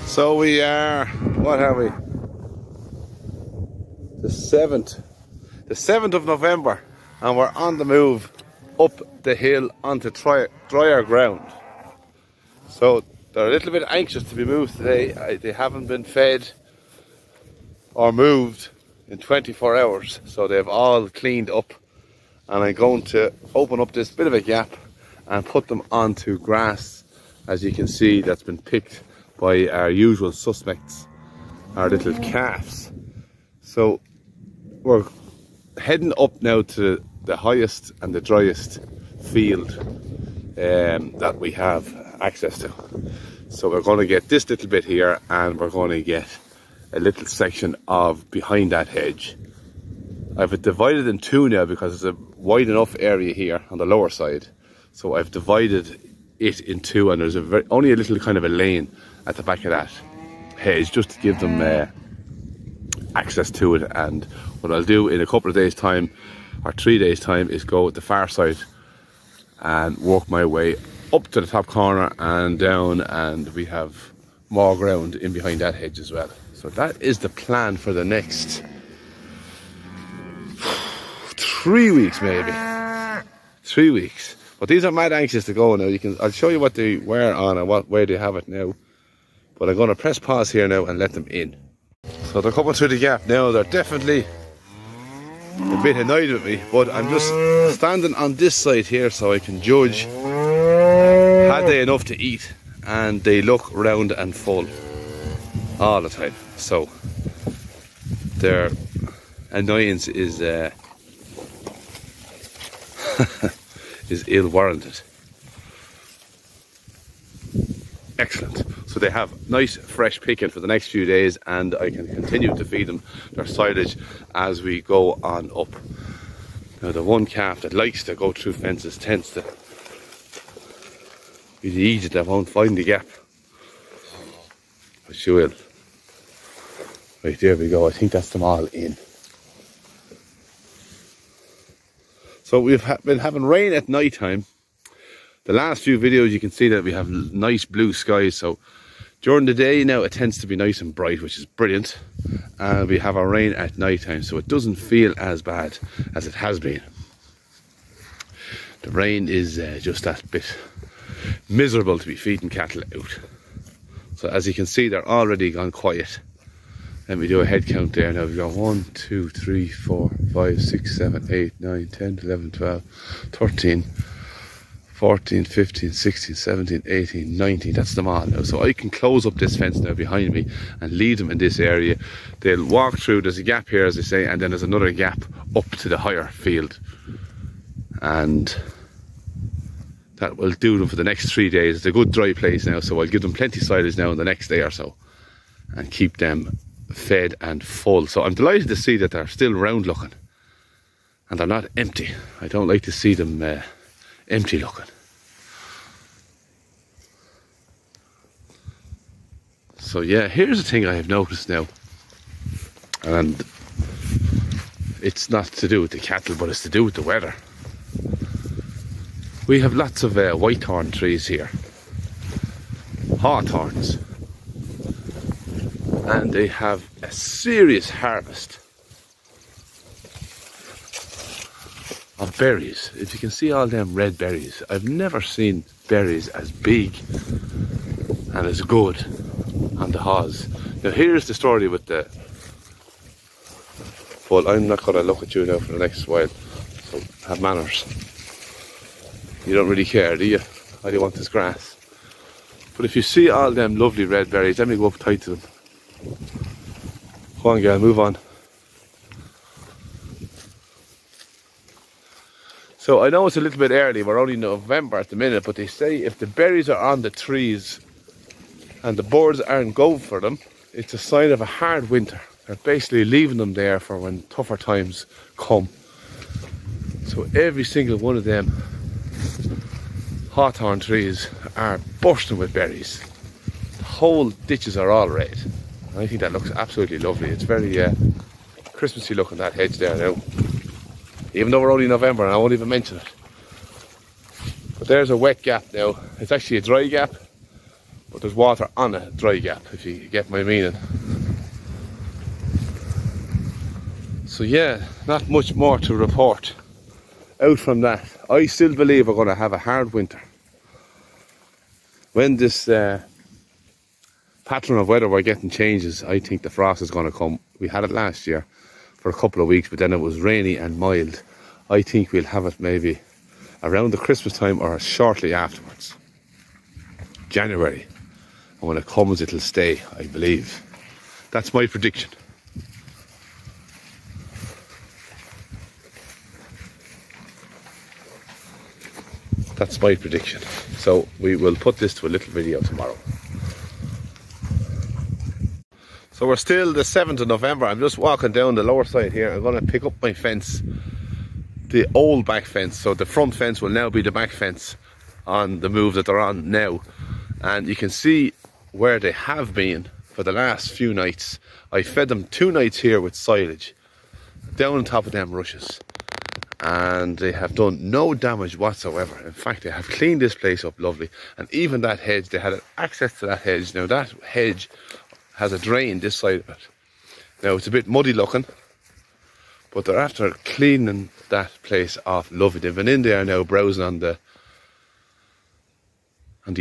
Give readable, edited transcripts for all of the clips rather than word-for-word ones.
So we are, what have we? The 7th of November, and we're on the move up the hill onto drier ground. So they're a little bit anxious to be moved today. They haven't been fed or moved in 24 hours, so they've all cleaned up, and I'm going to open up this bit of a gap and put them onto grass, as you can see, that's been picked by our usual suspects, our little calves. So we're heading up now to the highest and the driest field that we have access to. So we're going to get this little bit here, and we're going to get a little section of behind that hedge. I've divided in two now because it's a wide enough area here on the lower side. So I've divided it in two, and there's only a little kind of a lane at the back of that hedge just to give them access to it. And what I'll do in a couple of days time or 3 days time is go at the far side and work my way up to the top corner and down, and we have more ground in behind that hedge as well. So that is the plan for the next 3 weeks, maybe 3 weeks. But these are mad anxious to go now. I'll show you what they wear on and what way they have it now. But I'm going to press pause here now and let them in. So they're coming through the gap now. They're definitely a bit annoyed with me, but I'm just standing on this side here so I can judge, had they enough to eat? And they look round and full all the time. So their annoyance is is ill-warranted. Excellent. So they have nice fresh picking for the next few days, and I can continue to feed them their silage as we go on up. Now the one calf that likes to go through fences tends to be the idiot that won't find the gap. But she will. Right, there we go. I think that's them all in. So we've been having rain at night time. The last few videos you can see that we have nice blue skies, so during the day now it tends to be nice and bright, which is brilliant, and we have our rain at night time, so it doesn't feel as bad as it has been. The rain is just that bit miserable to be feeding cattle out. So as you can see, they're already gone quiet. Let me do a head count there now. We've got 1, 2, 3, 4, 5, 6, 7, 8, 9, 10, 11, 12, 13, 14, 15, 16, 17, 18, 19. That's them all now. So I can close up this fence now behind me and leave them in this area. They'll walk through. There's a gap here, as they say, and then there's another gap up to the higher field. And that will do them for the next 3 days. It's a good dry place now, so I'll give them plenty of silage now in the next day or so and keep them fed and full. So I'm delighted to see that they're still round looking and they're not empty. I don't like to see them empty looking. So yeah, here's the thing I have noticed now, and it's not to do with the cattle, but it's to do with the weather. We have lots of whitethorn trees here, hawthorns, and they have a serious harvest of berries. If you can see all them red berries, I've never seen berries as big and as good on the haws. Now here's the story with the... Well, I'm not going to look at you now for the next while, so have manners. You don't really care, do you? All you want is grass. But if you see all them lovely red berries, let me go up tight to them. Go on, girl, move on. So I know it's a little bit early, we're only November at the minute, but they say if the berries are on the trees and the birds aren't going for them, it's a sign of a hard winter. They're basically leaving them there for when tougher times come. So every single one of them hawthorn trees are bursting with berries. The whole ditches are all red. And I think that looks absolutely lovely. It's very Christmassy looking, that hedge there now. Even though we're only November and I won't even mention it. But there's a wet gap now. It's actually a dry gap, but there's water on a dry gap, if you get my meaning. So yeah, not much more to report out from that. I still believe we're going to have a hard winter. When this pattern of weather we're getting changes, I think the frost is going to come. We had it last year for a couple of weeks, but then it was rainy and mild. I think we'll have it maybe around the Christmas time or shortly afterwards, January. And when it comes, it'll stay, I believe. That's my prediction. That's my prediction. So we will put this to a little video tomorrow. So we're still the 7th of November. I'm just walking down the lower side here. I'm going to pick up my fence, the old back fence. So the front fence will now be the back fence on the move that they're on now. And you can see where they have been for the last few nights. I fed them 2 nights here with silage down on top of them rushes. And they have done no damage whatsoever. In fact, they have cleaned this place up lovely. And even that hedge, they had access to that hedge. Now that hedge has a drain this side of it. Now it's a bit muddy looking, but they're after cleaning that place off lovely. They've been in there now browsing on the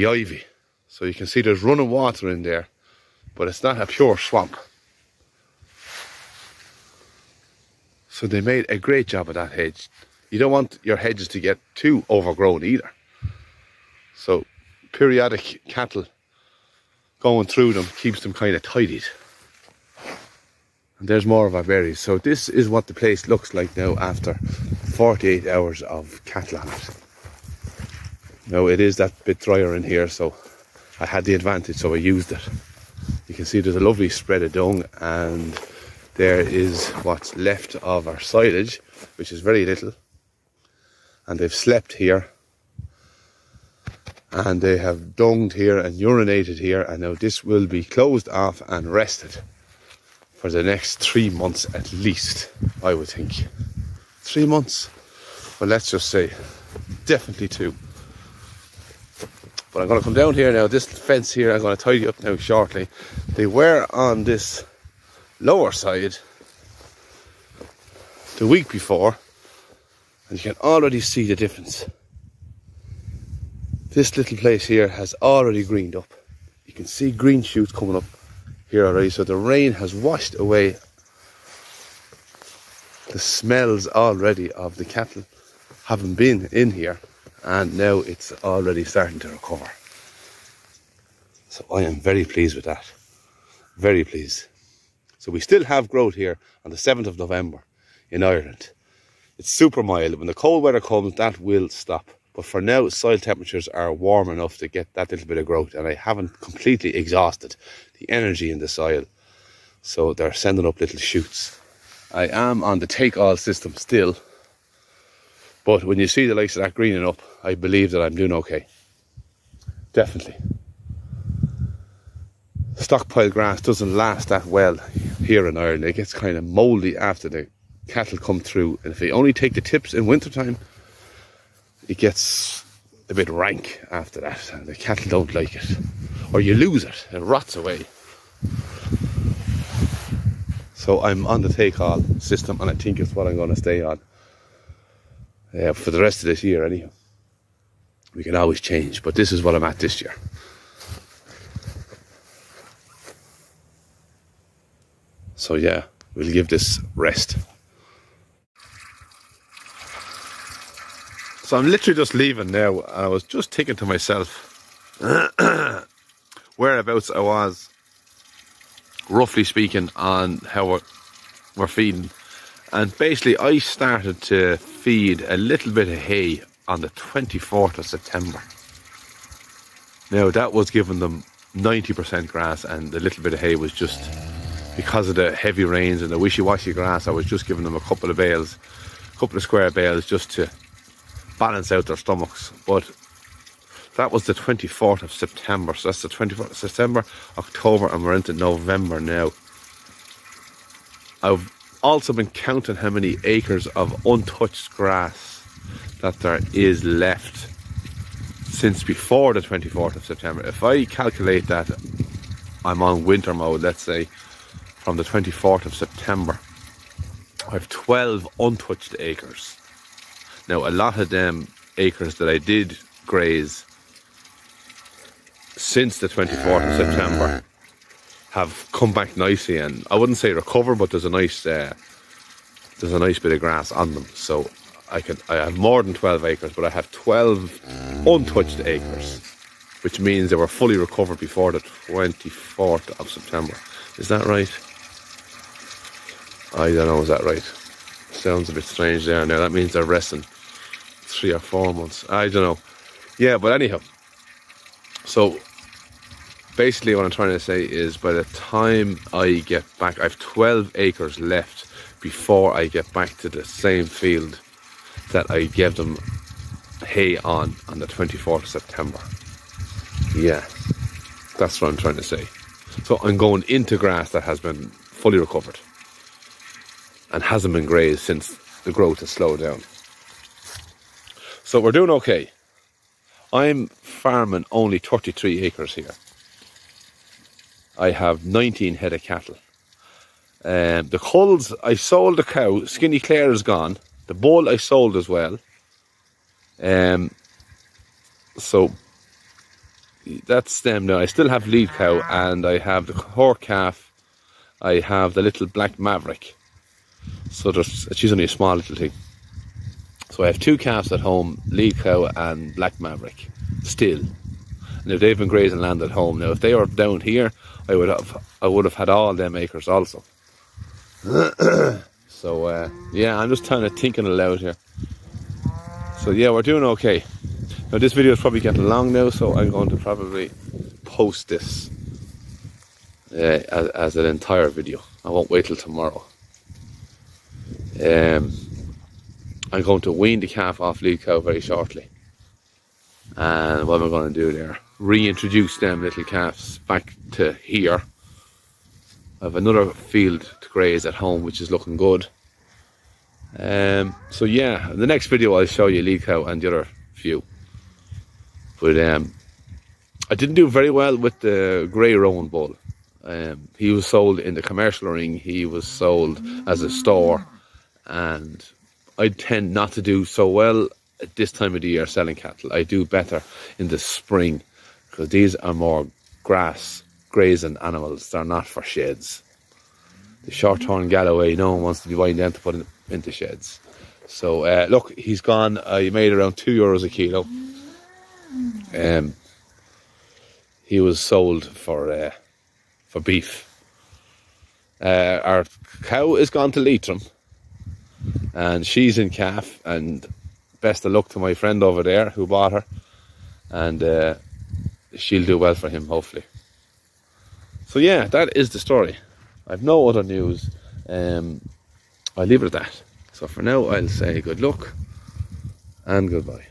ivy. So you can see there's running water in there, but it's not a pure swamp. So they made a great job of that hedge. You don't want your hedges to get too overgrown either. So periodic cattle going through them keeps them kind of tidied. And there's more of our berries. So this is what the place looks like now after 48 hours of cattle on it. Now it is that bit drier in here, so I had the advantage, so I used it. You can see there's a lovely spread of dung, and there is what's left of our silage, which is very little. And they've slept here. And they have dunged here and urinated here. And now this will be closed off and rested for the next 3 months at least, I would think. 3 months? Well, let's just say definitely 2. But I'm going to come down here now. This fence here, I'm going to tidy up now shortly. They were on this lower side the week before, and you can already see the difference. This little place here has already greened up. You can see green shoots coming up here already, so the rain has washed away the smells already of the cattle having been in here, and now it's already starting to recover. So I am very pleased with that. Very pleased. So we still have growth here on the 7th of November in Ireland. It's super mild. When the cold weather comes, that will stop. But for now, soil temperatures are warm enough to get that little bit of growth. And I haven't completely exhausted the energy in the soil. So they're sending up little shoots. I am on the take-all system still. But when you see the likes of that greening up, I believe that I'm doing okay. Definitely. Stockpile grass doesn't last that well here in Ireland. It gets kind of mouldy after the cattle come through, and if you only take the tips in wintertime, it gets a bit rank after that, and the cattle don't like it, or you lose it rots away. So I'm on the take-all system, and I think it's what I'm going to stay on for the rest of this year anyhow. We can always change, but this is what I'm at this year. So yeah, we'll give this rest. So I'm literally just leaving now, and I was just thinking to myself whereabouts I was, roughly speaking, on how we're feeding. And basically I started to feed a little bit of hay on the 24th of September. Now that was giving them 90% grass, and the little bit of hay was just, because of the heavy rains and the wishy-washy grass, I was just giving them a couple of bales, a couple of square bales, just to balance out their stomachs. But that was the 24th of September, so that's the 24th of September, October, and we're into November now. I've also been counting how many acres of untouched grass that there is left since before the 24th of September. If I calculate that I'm on winter mode, let's say, from the 24th of September, I have 12 untouched acres. Now, a lot of them acres that I did graze since the 24th of September have come back nicely, and I wouldn't say recover, but there's a nice bit of grass on them. So I have more than 12 acres, but I have 12 untouched acres, which means they were fully recovered before the 24th of September. Is that right? I don't know, is that right? Sounds a bit strange there. Now that means they're resting 3 or 4 months. I don't know. Yeah, but anyhow. So basically what I'm trying to say is, by the time I get back, I have 12 acres left before I get back to the same field that I gave them hay on the 24th of September. Yeah, that's what I'm trying to say. So I'm going into grass that has been fully recovered and hasn't been grazed since the growth has slowed down. So we're doing okay. I'm farming only 33 acres here. I have 19 head of cattle. The culls, I sold the cow. Skinny Claire is gone. The bull I sold as well. So that's them now. I still have lead cow, and I have the horse calf. I have the little black maverick. So she's only a small little thing. So I have 2 calves at home, lead cow and black maverick, still. And if they've been grazing land at home, now if they were down here, I would have had all them acres also. So yeah, I'm just kind of thinking aloud here. So yeah, we're doing okay. Now this video is probably getting long now, so I'm going to probably post this as an entire video. I won't wait till tomorrow. I'm going to wean the calf off lead cow very shortly. And what am I going to do there? Reintroduce them little calves back to here. I have another field to graze at home, which is looking good. So yeah, in the next video I'll show you lead cow and the other few. But I didn't do very well with the grey roan bull. He was sold in the commercial ring. He was sold as a store, and I tend not to do so well at this time of the year selling cattle. I do better in the spring, because these are more grass grazing animals. They're not for sheds. The short-horn Galloway, no one wants to be buying them to put into sheds. So look, he's gone. I made around €2 a kilo. He was sold for beef. Our cow is gone to Leitrim, and she's in calf, and best of luck to my friend over there who bought her, and she'll do well for him, hopefully. So yeah, that is the story. I've no other news. I'll leave it at that. So for now, I'll say good luck and goodbye.